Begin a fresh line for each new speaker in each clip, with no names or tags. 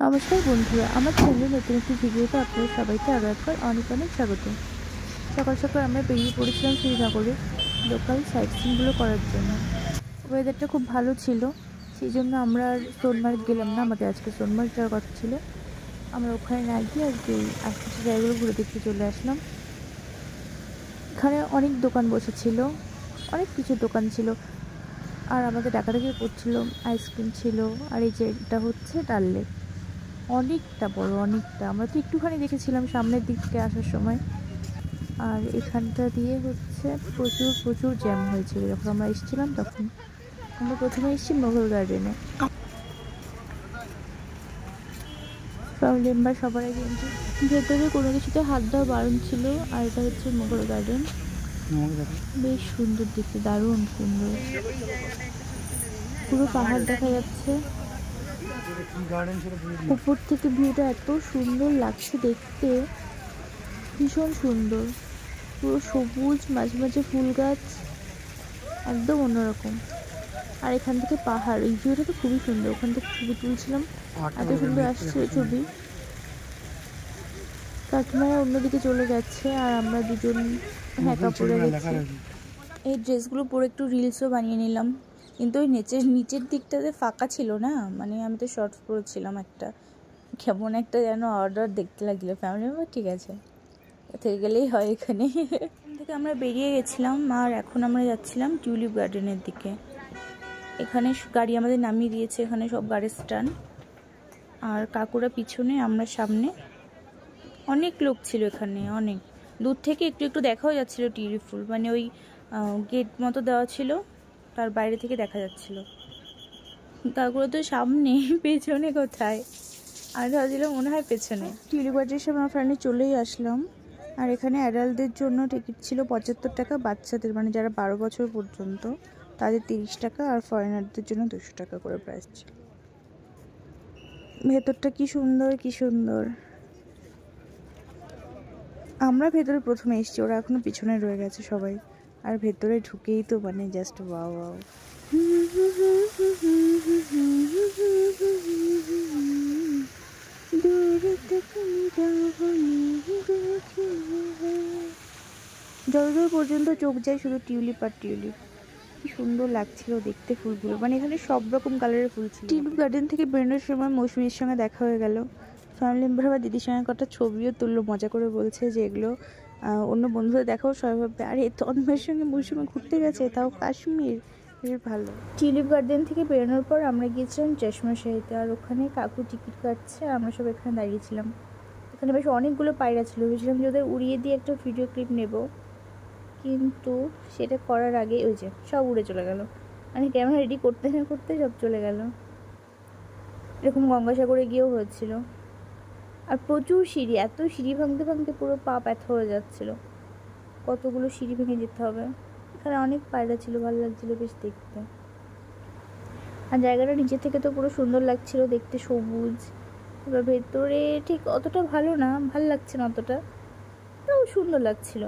নমস্কার বন্ধুরা, আমার চ্যানেলে নতুন একটি ভিডিওতে আপনাদের সবাইকে আরও একবার অনেক অনেক স্বাগত। সকাল সকাল আমরা বেরিয়ে পড়েছিলাম শ্রীনগরের লোকাল সাইট সিনগুলো করার জন্য। ওয়েদারটা খুব ভালো ছিল, সেই জন্য আমরা আর সোনমার্গ গেলাম না। আমাদের আজকে সোনমার্গ যাওয়ার কথা ছিল, আমরা ওখানে না গিয়ে আজকে আশেপাশে জায়গাগুলো ঘুরে দেখতে চলে আসলাম। এখানে অনেক দোকান বসেছিল, অনেক কিছু দোকান ছিল, আর আমাদের ডাকাডাকি করছিল। আইসক্রিম ছিল, আর এই যে এটা হচ্ছে ডাল লেক, অনেকটা বড়, অনেকটা। আমরা তো একটুখানি দেখেছিলাম সামনের দিক থেকে আসার সময়। আর এখানটা দিয়ে হচ্ছে প্রচুর প্রচুর জ্যাম হয়েছিল যখন আমরা এসেছিলাম। তখন আমরা প্রথমে এসেছি মোগল গার্ডেনে, ফ্যামিলি মেম্বার সবার আগে এন্ট্রি। ভেতরে কোনো কিছুতে হাত দেওয়া বারণ ছিল। আর এটা হচ্ছে মোগল গার্ডেন, বেশ সুন্দর দেখতে, দারুণ সুন্দর। পুরো পাহাড় দেখা যাচ্ছে উপর থেকে, ভিউটা এত সুন্দর লাগছে দেখতে, ভীষণ সুন্দর। পুরো সবুজ, মাঝে মাঝে ফুল গাছ, একদম অন্যরকম। আর এখান থেকে পাহাড়, এই ভিউটা তো খুবই সুন্দর। ওখান থেকে ছবি তুলছিলাম, এত সুন্দর আসছে ছবি। কাকিমারা অন্যদিকে চলে যাচ্ছে, আর আমরা দুজন হ্যাঁকা পড়ে গেছি। এই ড্রেসগুলো পরে একটু রিলসও বানিয়ে নিলাম, কিন্তু ওই নিচের দিকটাতে ফাঁকা ছিল না, মানে আমি তো শর্টস পরেছিলাম একটা, কেমন একটা যেন অর্ডার দেখতে লাগলো। ফ্যামিলি মেম্বার ঠিক আছে, থেকে গেলেই হয়। এখানে থেকে আমরা বেরিয়ে গেছিলাম, আর এখন আমরা যাচ্ছিলাম টিউলিপ গার্ডেনের দিকে। এখানে গাড়ি আমাদের নামিয়ে দিয়েছে, এখানে সব গাড়ির স্ট্যান্ড, আর কাকুরা পিছনে, আমরা সামনে। অনেক লোক ছিল এখানে, অনেক দূর থেকে একটু একটু দেখাও যাচ্ছিল টিউলিপ ফুল, মানে ওই গেট মতো দেওয়া ছিল, তার বাইরে থেকে দেখা যাচ্ছিল। কাকুরা তো সামনে, পেছনে কোথায়? আমি ভাবছিলাম মনে হয় পেছনে। টিউলিপ গার্ডেনের সামনে আমরা ফ্রেন্ডে চলেই আসলাম। আর এখানে অ্যাডাল্টদের জন্য টিকিট ছিল 75 টাকা, বাচ্চাদের মানে যারা 12 বছর পর্যন্ত তাদের 30 টাকা, আর ফরেনারদের জন্য 200 টাকা করে প্রাইস ছিল। ভেতরটা কি সুন্দর, কি সুন্দর। আমরা ভেতরে প্রথমে এসেছি, ওরা এখনো পিছনে রয়ে গেছে সবাই। আর ভেতরে ঢুকেই তো মানে জাস্ট ওয়াও ওয়াও। যতদূর পর্যন্ত চোখ যায় শুধু টিউলিপ আর টিউলিপ। কি সুন্দর লাগছিল দেখতে ফুলগুলো, মানে এখানে সব রকম কালারের ফুল ছিল। টিউলিপ গার্ডেন থেকে বেরোনোর সময় মৌসুমীর সঙ্গে দেখা হয়ে গেল। ফ্যামিলি মেম্বার বা দিদির সঙ্গে কটা ছবিও তুললো, মজা করে বলছে যে এগুলো অন্য বন্ধুদের দেখাও সবাই ভাববে আরে তন্ময়ের সঙ্গে মৌসুমী ঘুরতে গেছে, তাও কাশ্মীর, বেশ ভালো। টিউলিপ গার্ডেন থেকে বেরোনোর পর আমরা গিয়েছিলাম চশমা শাহিতে, আর ওখানে কাকু টিকিট কাটছে, আমরা সব এখানে দাঁড়িয়েছিলাম। এখানে বেশ অনেকগুলো পায়রা ছিল, ভেবেছিলাম যে ওদের উড়িয়ে দিয়ে একটা ভিডিও ক্লিপ নেব, কিন্তু সেটা করার আগে ওই যে সব উড়ে চলে গেল, মানে ক্যামেরা রেডি করতে না করতে সব চলে গেল। এরকম গঙ্গাসাগরে গিয়েও হয়েছিল। আর প্রচুর সিঁড়ি, এত সিঁড়ি ভাঙতে ভাঙতে পুরো পা ব্যথা হয়ে যাচ্ছিল, কতগুলো সিঁড়ি ভেঙে যেতে হবে। এখানে অনেক পায়রা ছিল, ভালো লাগছিল বেশ দেখতে। আর জায়গাটা নিচে থেকে তো পুরো সুন্দর লাগছিল দেখতে, সবুজ। এবার ভেতরে ঠিক অতটা ভালো না, ভালো লাগছে না অতটা, তাও সুন্দর লাগছিল।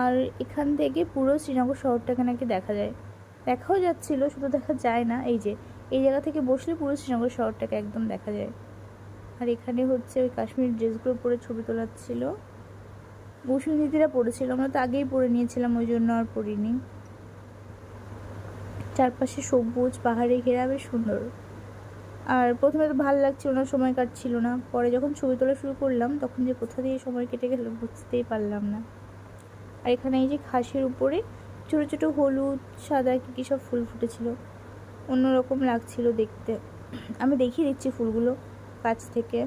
আর এখান থেকে পুরো শ্রীনগর শহরটাকে নাকি দেখা যায়, দেখাও যাচ্ছিল, শুধু দেখা যায় না, এই যে এই জায়গা থেকে বসলে পুরো শ্রীনগর শহরটাকে একদম দেখা যায়। আর এখানে হচ্ছে ওই কাশ্মীর ড্রেসগুলো পরে ছবি তোলাচ্ছিল, মৌসুমী দিদিরা পরেছিল, আমরা তো আগেই পরে নিয়েছিলাম, ওই জন্য আর পরিনি। চারপাশে সবুজ, পাহাড়ে ঘেরা, বেশ সুন্দর। আর প্রথমে তো ভালো লাগছিল না, সময় কাটছিল না, পরে যখন ছবি তোলা শুরু করলাম তখন যে কোথা দিয়ে সময় কেটে গেল বুঝতেই পারলাম না। আর এখানে এই যে ঘাসের উপরে ছোটো ছোটো হলুদ, সাদা কী সব ফুল ফুটেছিল, অন্যরকম লাগছিল দেখতে। আমি দেখিয়ে দিচ্ছি ফুলগুলো কাছ থেকে।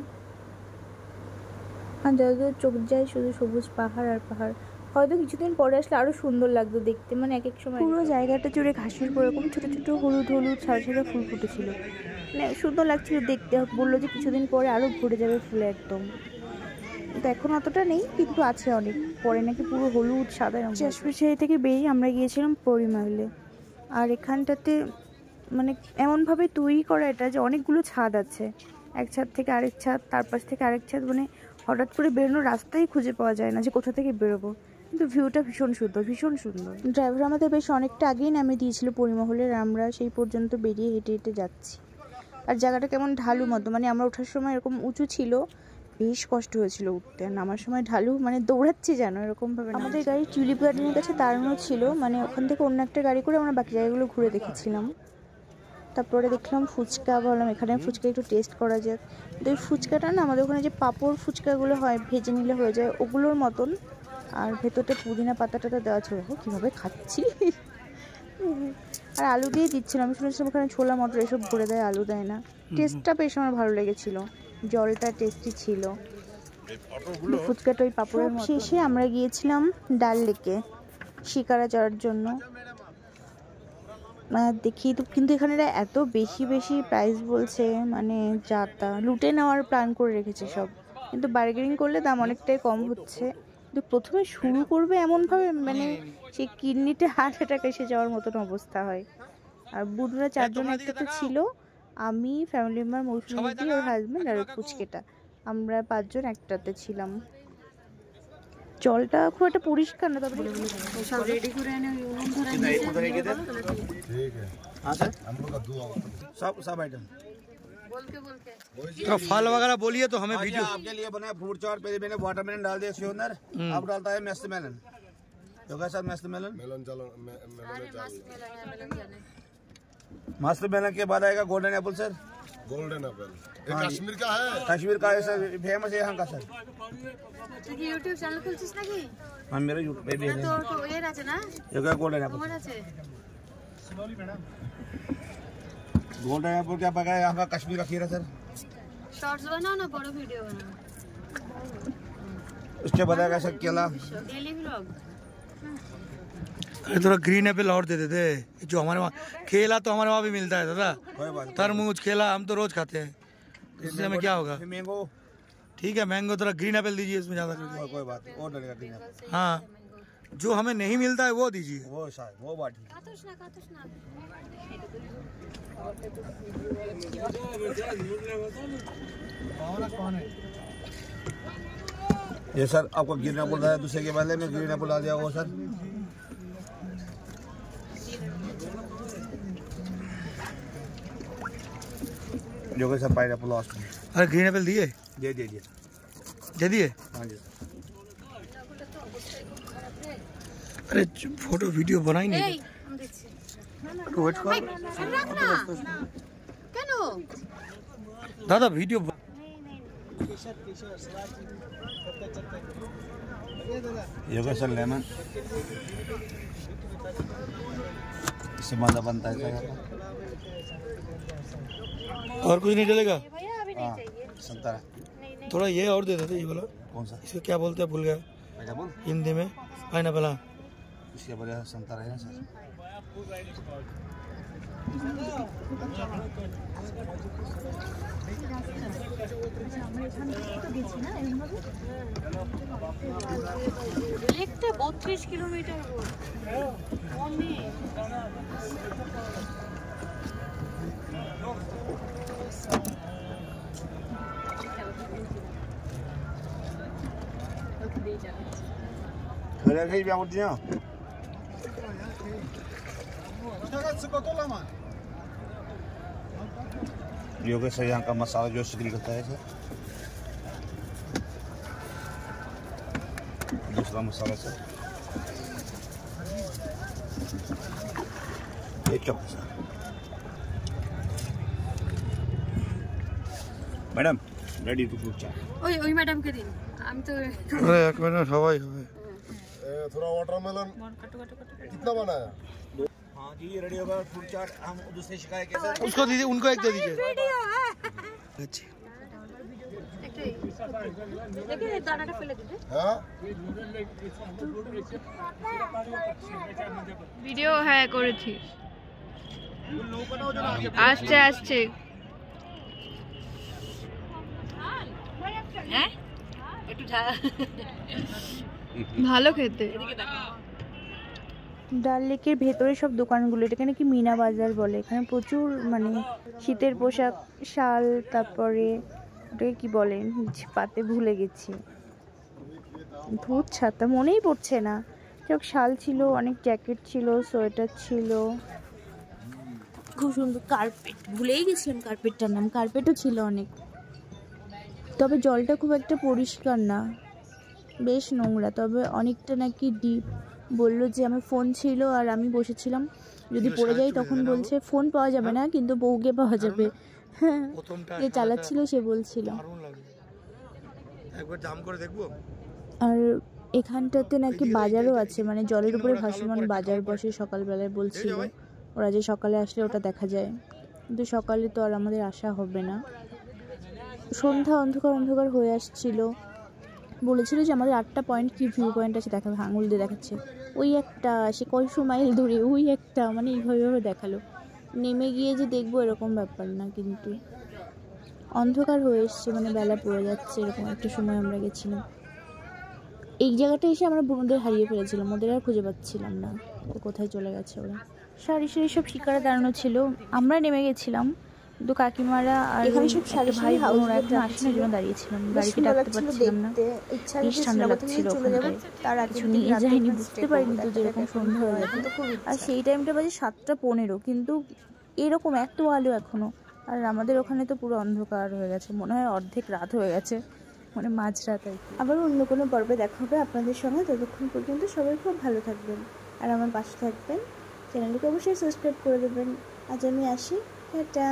আর যতদূর চোখ যায় শুধু সবুজ পাহাড় আর পাহাড়। হয়তো কিছুদিন পরে আসলে আরও সুন্দর লাগতো দেখতে, মানে এক এক সময় পুরো জায়গাটা জুড়ে ঘাসের উপর এরকম ছোটো ছোটো হলুদ হলুদ সাদা সাদা ফুল ফুটেছিল, মানে সুন্দর লাগছিল দেখতে। বললো যে কিছুদিন পরে আরও ভরে যাবে ফুলে একদম, তো এখন অতটা নেই, কিন্তু আছে অনেক, পরে নাকি পুরো হলুদ সাদা। চশমাশাহি থেকে বেরিয়ে আমরা গিয়েছিলাম পরিমহলে। আর এখানটাতে মানে এমনভাবে তৈরি করা এটা যে অনেকগুলো ছাদ আছে, এক ছাদ থেকে আরেক ছাদ, তার পাশ থেকে আরেক ছাদ, মানে হঠাৎ করে বেরোনোর রাস্তাই খুঁজে পাওয়া যায় না যে কোথা থেকে বেরোবো, কিন্তু ভিউটা ভীষণ সুন্দর, ভীষণ সুন্দর। ড্রাইভার আমাদের বেশ অনেকটা আগেই নামিয়ে দিয়েছিল পরিমহলের, আমরা সেই পর্যন্ত বেরিয়ে হেঁটে হেঁটে যাচ্ছি। আর জায়গাটা কেমন ঢালু মতো, মানে আমরা ওঠার সময় এরকম উঁচু ছিল, বেশ কষ্ট হয়েছিল উঠতে। আর নামার সময় ঢালু, মানে দৌড়াচ্ছি যেন এরকমভাবে। আমাদের গাড়ি টিউলিপ গার্ডেনের কাছে দাঁড়ানো ছিল, মানে ওখান থেকে অন্য একটা গাড়ি করে আমরা বাকি জায়গাগুলো ঘুরে দেখেছিলাম। তারপরে দেখলাম ফুচকা, ভাবলাম এখানে ফুচকা একটু টেস্ট করা যাক। তো এই ফুচকাটা না আমাদের ওখানে যে পাঁপড় ফুচকাগুলো হয় ভেজে নিলে হয়ে যায় ওগুলোর মতন, আর ভেতরটা পুদিনা পাতাটা দেওয়া ছিল। কীভাবে খাচ্ছি, আর আলু দিয়ে দিচ্ছিল। আমি শুনেছিলাম ওখানে ছোলা মটর এসব ভরে দেয়, আলু দেয় না। টেস্টটা বেশ আমার ভালো লেগেছিল, জলটা টেস্টি ছিল, ফুচকাটা ওই পাঁপড়ের মতো। শেষে আমরা গিয়েছিলাম ডাল লেকে শিকারা চড়ার জন্য। দেখি তো, কিন্তু এখানে এত বেশি বেশি প্রাইস বলছে, মানে যাতা লুটে নেওয়ার প্ল্যান করে রেখেছে সব। কিন্তু বার্গেনিং করলে দাম অনেকটাই কম হচ্ছে। কিন্তু প্রথমে শুরু করবে এমনভাবে, মানে সেই কিডনিতে হার্ট অ্যাটাক এসে যাওয়ার মতন অবস্থা হয়। আর বুধরা 4 জন একটাতে ছিল, আমি, ফ্যামিলি মেম্বার, মৌসুমী দি, ওর হাজব্যান্ড আর পুচকেটা, আমরা 5 জন একটাতে ছিলাম। জলটা খুব একটা পরিষ্কার না, তবে সব রেডি করে এনে
सब आइटम
तो फल वगैरह बोलिए तो हमें वीडियो।
आपके लिए बना फ्रूट चाट, पहले मैंने वाटरमेलन डाल दिया इसके अंदर, अब डालता है मस्त मेलन। तो कैसा मस्त मेलन? मस्त मेलन के बाद आएगा golden Apple sir.
Golden Apple Kashmir का है,
कश्मीर का है सर, फेमस है यहाँ का सर।
ইউটিউব চ্যানেল খুলছিস নাকি?
हाँ मेरा यूट्यूब पे भी है।
তো এর আছে না?
ये क्या गोल्डन एप्पल?
তোমার আছে?
गोल्डन एप्पल क्या पका है यहाँ का कश्मीर का खीरा सर।
শর্টস বানাও না বড় ভিডিও বানাও?
उसके बाद आएगा सर केला।
Daily blog.
अरे थोड़ा ग्रीन एप्पल और दे देते, जो हमारे वहाँ केला तो हमारे वहाँ भी मिलता है दादा,
कोई बात
तरबूज केला हम तो रोज खाते हैं, इससे हमें क्या होगा।
नहीं। मैंगो
ठीक है मैंगो, थोड़ा ग्रीन एप्पल दीजिए इसमें ज्यादा करके।
कोई बात नहीं, और डलेगा ग्रीन एप्पल।
हाँ जो हमें नहीं मिलता है वो दीजिए।
वो शायद वो बात ठीक है।
কাতুস না
ये सर आपको ग्रीन एप्पल है, दूसरे के पहले में ग्रीन एप्पल आ दिया वो सर। जो कि सर पाइन एप्पल लास्ट में।
अरे ग्रीन एप्पल दिए,
दे दीजिए।
दे दिए।
हाँ जी।
अरे फोटो वीडियो बनाई नहीं,
এই আমি দিচ্ছি।
वेट करो
রাখ না। কেন?
दादा वीडियो।
ये क्या सर लेमन, इससे मजा बनता है सर।
और कुछ नहीं चलेगा?
भैया अभी नहीं चाहिए।
संतरा
थोड़ा ये और दे देते, ये वाला
कौन सा?
इसको क्या बोलते हैं भूल गया
पाइनएप्पल।
हिंदी में, पाइनएप्पल। हाँ
इसके बजाय संतरा है ना सर।
লেকটা 32 কিলোমিটার অনেক।
그래 회비 안 오지냐? योगेश सर यहाँ का मसाला जो सिकल करता है सर। दूसरा मसाला सर, ये चौक sir. Madam ready to fruit chaat.
ওই ম্যাডামকে দিন, আমি তো
अरे एक मिनट हवाई हवाई।
थोड़ा वाटरमेलन कितना बनाया?
हाँ जी रेडी होगा फ्रूट चाट। हम दूसरे शिकायत के सर
उसको दीजिए, उनको एक दे दीजिए। अच्छी
দেখে দানাটা ফেলে দিতে।
हाँ
ভিডিও হ্যাঁ করেছি, আসছে আসছে।
হ্যাঁ একটু
ভালো খেতে।
ডাল লেকের ভেতরে সব দোকানগুলো, এটাকে নাকি মিনা বাজার বলে। এখানে প্রচুর মানে শীতের পোশাক, শাল, তারপরে ওটাকে কি বলে পাতে ভুলে গেছি, ধুত ছাতা মনেই পড়ছে না। সব শাল ছিল, অনেক জ্যাকেট ছিল, সোয়েটার ছিল, খুব সুন্দর কার্পেট, ভুলেই গেছিলাম কার্পেটটার নাম, কার্পেটও ছিল অনেক। তবে জলটা খুব একটা পরিষ্কার না, বেশ নোংরা, তবে অনেকটা নাকি ডিপ। বললো যে আমার ফোন ছিল আর আমি বসেছিলাম, যদি পড়ে যাই তখন বলছে ফোন পাওয়া যাবে না কিন্তু বউকে পাওয়া যাবে। হ্যাঁ, যে চালাচ্ছিল সে বলছিল।
একবার জাম করে দেখবো।
আর এখানটাতে নাকি বাজারও আছে, মানে জলের উপরে ভাসমান বাজার বসে সকালবেলায় বলছিল ওরা, যে সকালে আসলে ওটা দেখা যায়, কিন্তু সকালে তো আর আমাদের আসা হবে না। সন্ধ্যা অন্ধকার অন্ধকার হয়ে আসছিল। বলেছিল যে আমাদের 8টা পয়েন্ট কি ভিউ পয়েন্ট আছে দেখাবে, আঙুল দিয়ে দেখাচ্ছে, ওই একটা, সে কয়শো মাইল দূরে ওই একটা, মানে এইভাবে দেখালো। নেমে গিয়ে যে দেখবো এরকম ব্যাপার না, কিন্তু অন্ধকার হয়ে এসছে, মানে বেলা পড়ে যাচ্ছে, এরকম একটা সময় আমরা গেছিলাম। এই জায়গাটা এসে আমরা বোনদের হারিয়ে ফেলেছিলাম, ওদের আর খুঁজে পাচ্ছিলাম না, তো কোথায় চলে গেছে ওরা। সারি সারি সব শিকারা দাঁড়ানো ছিল, আমরা নেমে গেছিলাম, কিন্তু কাকিমারা আর
এখানে সব সারি
ভাই
সারি
বোনরা এখন আসানোর জন্য দাঁড়িয়েছিলাম, গাড়িকে ডাকতে পারছিলাম না, বেশ ঠান্ডা লাগছিল ওখানটায়, কিছু নিয়ে যায়নি, বুঝতে পারিনি তো যেরকম সন্ধ্যা হয়ে যাবে। আর সেই টাইমটা বাজে 7টা 15, কিন্তু এরকম এত আলো এখনো, আর আমাদের ওখানে তো পুরো অন্ধকার হয়ে গেছে, মনে হয় অর্ধেক রাত হয়ে গেছে, মানে মাঝরাত আর কি। আবার অন্য কোনো পর্বে দেখা হবে আপনাদের সঙ্গে, ততক্ষণ পর্যন্ত সবাই খুব ভালো থাকবেন আর আমার পাশে থাকবেন, চ্যানেলটিকে অবশ্যই সাবস্ক্রাইব করে দেবেন। আজ আমি আসি, টাটা।